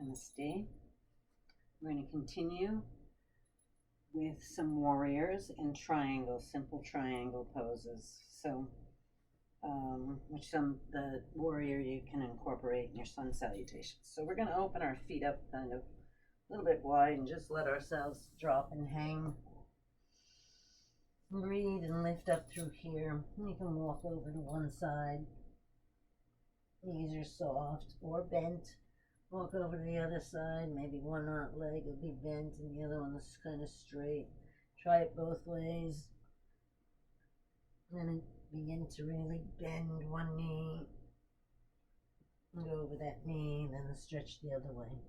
Namaste. We're going to continue with some warriors and triangles, simple triangle poses. So, the warrior you can incorporate in your sun salutations. So we're going to open our feet up kind of a little bit wide and just let ourselves drop and hang. Breathe and lift up through here. You can walk over to one side. Knees are soft or bent. Walk over to the other side. Maybe one leg will be bent and the other one is kind of straight. Try it both ways. And then begin to really bend one knee. And go over that knee, then stretch the other way.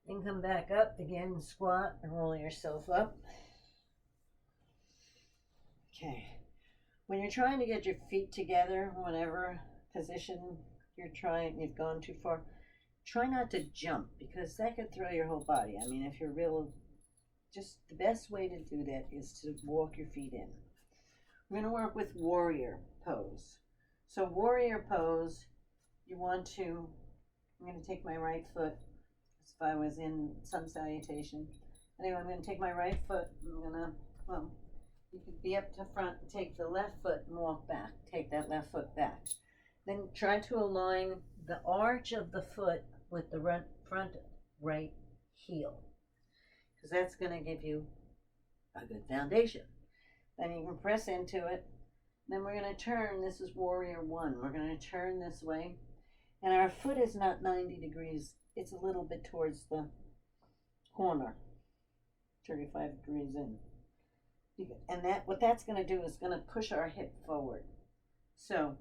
Then come back up again, squat and roll yourself up. Okay. When you're trying to get your feet together, whatever position you've gone too far, try not to jump because that could throw your whole body. I mean, if you're just the best way to do that is to walk your feet in. We're going to work with warrior pose. So warrior pose, I'm going to take my right foot, as if I was in sun salutation. Anyway, I'm going to take my right foot, you could be up to front, take the left foot and walk back. Take that left foot back. Then try to align the arch of the foot with the front right heel, because that's going to give you a good foundation. Then you can press into it. Then we're going to turn. This is warrior one. We're going to turn this way. And our foot is not 90 degrees. It's a little bit towards the corner, 35 degrees in. And what that's going to do is going to push our hip forward. So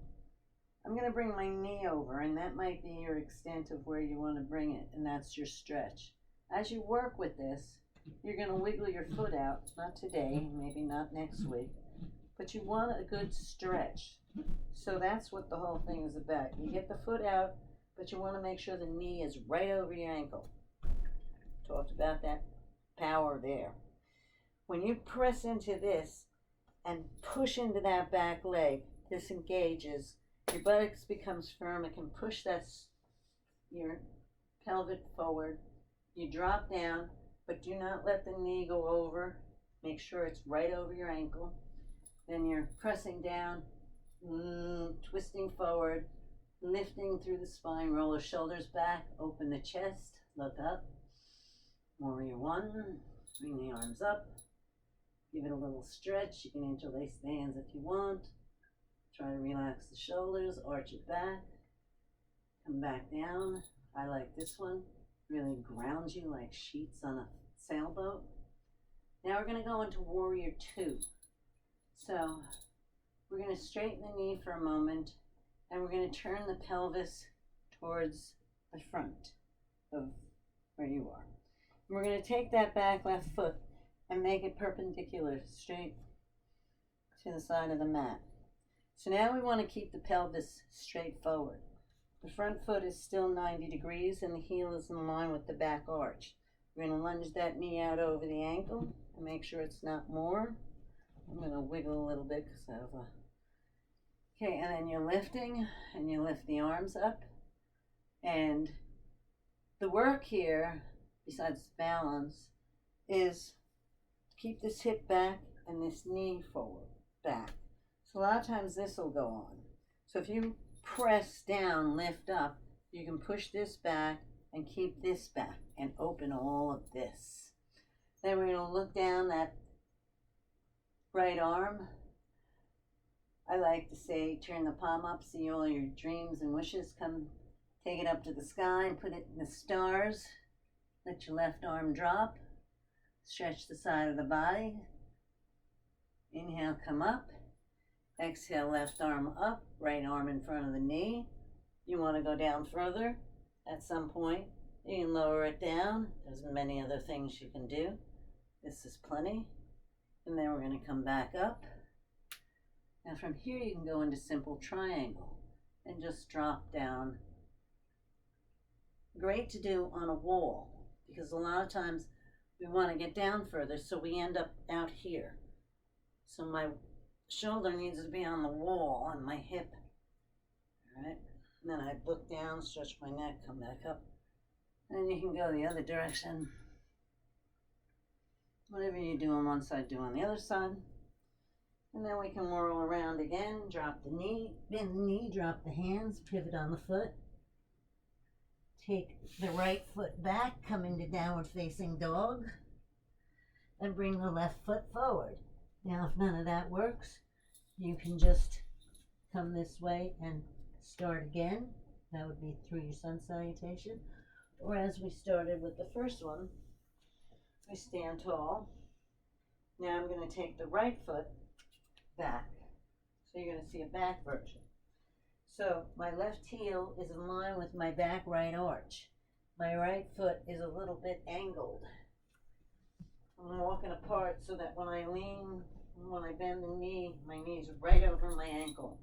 I'm going to bring my knee over, and that might be your extent of where you want to bring it, and that's your stretch. As you work with this, you're going to wiggle your foot out, not today, maybe not next week, but you want a good stretch. So that's what the whole thing is about. You get the foot out, but you want to make sure the knee is right over your ankle. Talked about that power there. When you press into this and push into that back leg, this engages, your buttocks becomes firm. It can push your pelvic forward. You drop down, but do not let the knee go over. Make sure it's right over your ankle. Then you're pressing down, twisting forward, lifting through the spine. Roll the shoulders back, open the chest, look up. Warrior one, bring the arms up. Give it a little stretch. You can interlace the hands if you want. Try to relax the shoulders, arch it back. Come back down. I like this one. Really grounds you like sheets on a sailboat. Now we're going to go into warrior two. So we're going to straighten the knee for a moment, and we're going to turn the pelvis towards the front of where you are. And we're going to take that back left foot and make it perpendicular straight to the side of the mat. So now we want to keep the pelvis straight forward. The front foot is still 90 degrees and the heel is in line with the back arch. We're going to lunge that knee out over the ankle and make sure it's not more. I'm going to wiggle a little bit because I have a... Okay, and then you're lifting and you lift the arms up. And the work here, besides balance, is keep this hip back and this knee forward, back. So a lot of times this will go on. So if you press down, lift up, you can push this back and keep this back and open all of this. Then we're going to look down that right arm. I like to say, turn the palm up, see all your dreams and wishes come, take it up to the sky and put it in the stars. Let your left arm drop. Stretch the side of the body. Inhale, come up. Exhale, left arm up, right arm in front of the knee. You want to go down further at some point. You can lower it down. There's many other things you can do. This is plenty. And then we're going to come back up. Now from here you can go into simple triangle and just drop down. Great to do on a wall because a lot of times we want to get down further, so we end up out here. So my shoulder needs to be on the wall, on my hip. All right, And then I look down, stretch my neck, come back up. And then you can go the other direction. Whatever you do on one side, do on the other side. And then we can whirl around again, drop the knee, bend the knee, drop the hands, pivot on the foot. Take the right foot back, come into downward facing dog, and bring the left foot forward. Now, if none of that works, you can just come this way and start again. That would be through your sun salutation. Or as we started with the first one, we stand tall. Now I'm going to take the right foot back. So you're going to see a back version. So my left heel is in line with my back right arch. My right foot is a little bit angled. I'm walking apart so that when I lean, when I bend the knee, my knee's right over my ankle.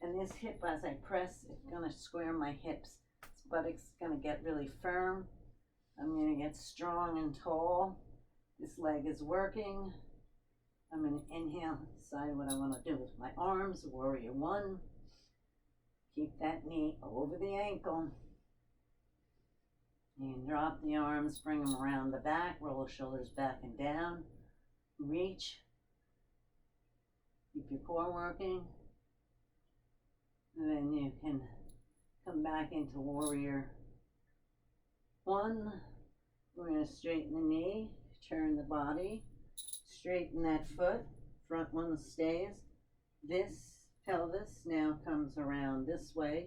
And this hip, as I press, it's going to square my hips. This buttock's going to get really firm. I'm going to get strong and tall. This leg is working. I'm going to inhale, decide what I want to do with my arms. Warrior one. Keep that knee over the ankle. You can drop the arms, bring them around the back, roll the shoulders back and down. Reach. Keep your core working. And then you can come back into warrior one. We're going to straighten the knee, turn the body, straighten that foot, front one stays. This pelvis now comes around this way.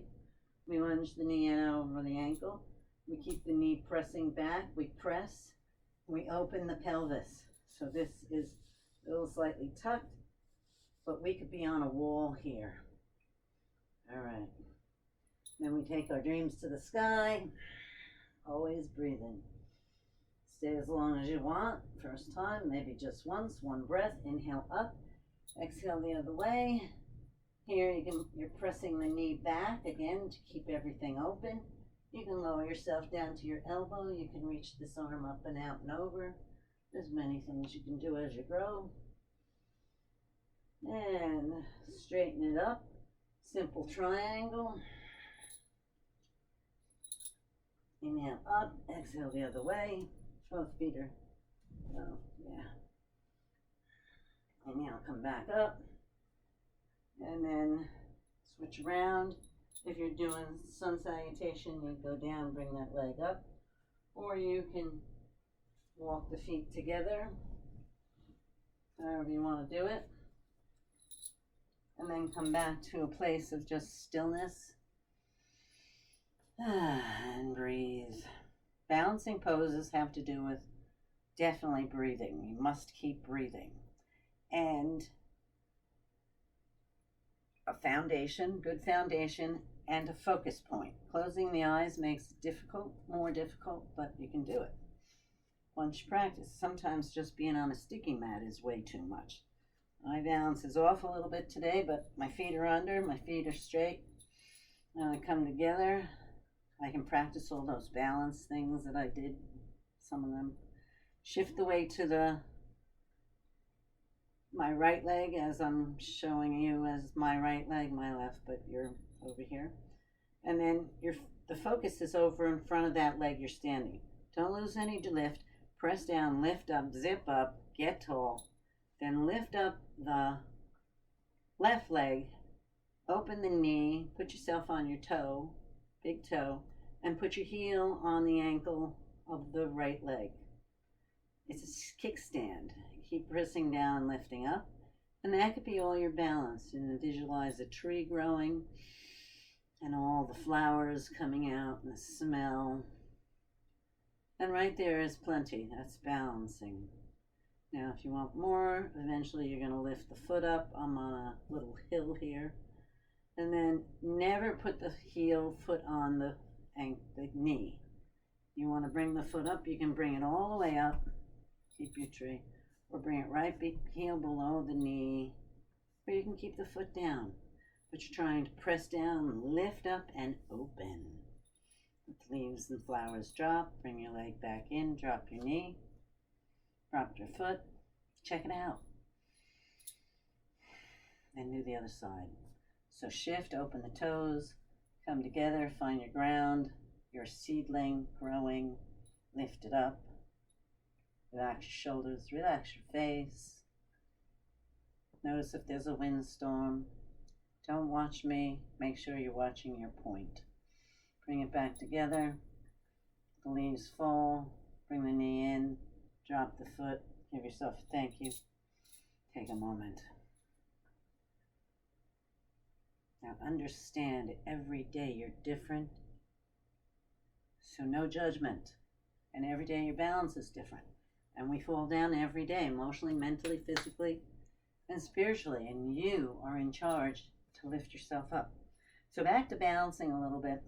We lunge the knee in over the ankle. We keep the knee pressing back. We press. We open the pelvis. So this is a little slightly tucked, but we could be on a wall here. All right. Then we take our dreams to the sky. Always breathing. Stay as long as you want. First time, maybe just once. One breath. Inhale up. Exhale the other way. Here you're pressing the knee back again to keep everything open. You can lower yourself down to your elbow. You can reach this arm up and out and over. There's many things you can do as you grow. And straighten it up. Simple triangle. Inhale up, exhale the other way. Both feet are, Inhale, come back up. And then switch around. If you're doing sun salutation, you go down, bring that leg up. Or you can walk the feet together, however you want to do it. And then come back to a place of just stillness. And breathe. Balancing poses have to do with definitely breathing. You must keep breathing. And a foundation, good foundation, and a focus point. Closing the eyes makes it difficult, more difficult, but you can do it once you practice. Sometimes just being on a sticky mat is way too much. My balance is off a little bit today, but my feet are under, my feet are straight. Now I come together. I can practice all those balance things that I did, some of them. Shift the weight to my right leg as I'm showing you as my right leg, my left, but you're over here. And then the focus is over in front of that leg you're standing. Don't lose any lift. Press down, lift up, zip up, get tall. Then lift up the left leg, open the knee, put yourself on your toe, big toe, and put your heel on the ankle of the right leg. It's a kickstand. Keep pressing down, lifting up, and that could be all your balance. And visualize a tree growing and all the flowers coming out and the smell. And right there is plenty. That's balancing. Now, if you want more, eventually you're going to lift the foot up. I'm on a little hill here. And then never put the heel foot on the knee. You want to bring the foot up, you can bring it all the way up. Keep your tree. Or bring it right heel below the knee. Or you can keep the foot down. But you're trying to press down, lift up, and open. Let the leaves and flowers drop. Bring your leg back in. Drop your knee. Drop your foot. Check it out. And do the other side. So shift, open the toes. Come together, find your ground, your seedling growing, lift it up. Relax your shoulders, relax your face. Notice if there's a windstorm. Don't watch me, make sure you're watching your point. Bring it back together. The leaves fall, bring the knee in, drop the foot, give yourself a thank you. Take a moment. Now understand every day you're different, so no judgment. And every day your balance is different. And we fall down every day, emotionally, mentally, physically, and spiritually. And you are in charge to lift yourself up. So back to balancing a little bit.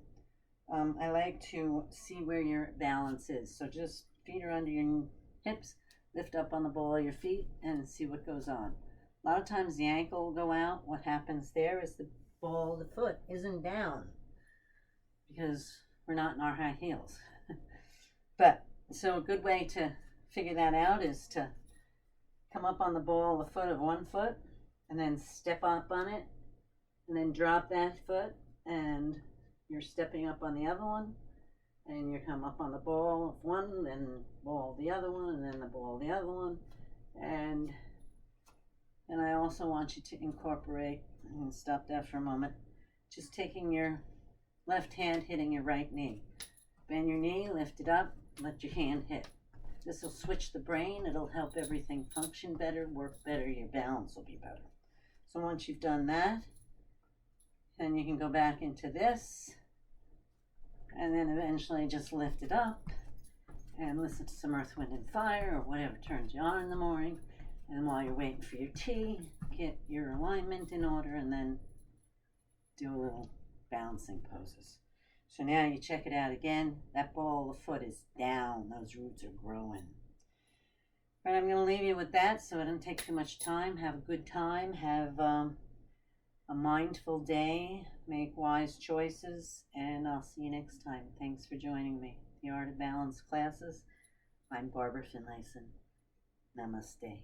I like to see where your balance is. So just feet are under your hips, lift up on the ball of your feet, and see what goes on. A lot of times the ankle will go out. What happens there is the ball of the foot isn't down because we're not in our high heels. But so a good way to figure that out is to come up on the ball of the foot of one foot and then step up on it and then drop that foot, and you're stepping up on the other one, and you come up on the ball of one, then ball the other one, and then the ball the other one. And I also want you to incorporate, and stop that for a moment, just taking your left hand, hitting your right knee. Bend your knee, lift it up, let your hand hit. This will switch the brain. It'll help everything function better, work better. Your balance will be better. So once you've done that, then you can go back into this, and then eventually just lift it up and listen to some Earth, Wind, and Fire or whatever turns you on in the morning. And while you're waiting for your tea, get your alignment in order, and then do a little balancing poses. So now you check it out again. That ball of the foot is down. Those roots are growing. All right, I'm going to leave you with that so it doesn't take too much time. Have a good time. Have a mindful day. Make wise choices. And I'll see you next time. Thanks for joining me. The Art of Balance classes. I'm Barbara Finlayson. Namaste.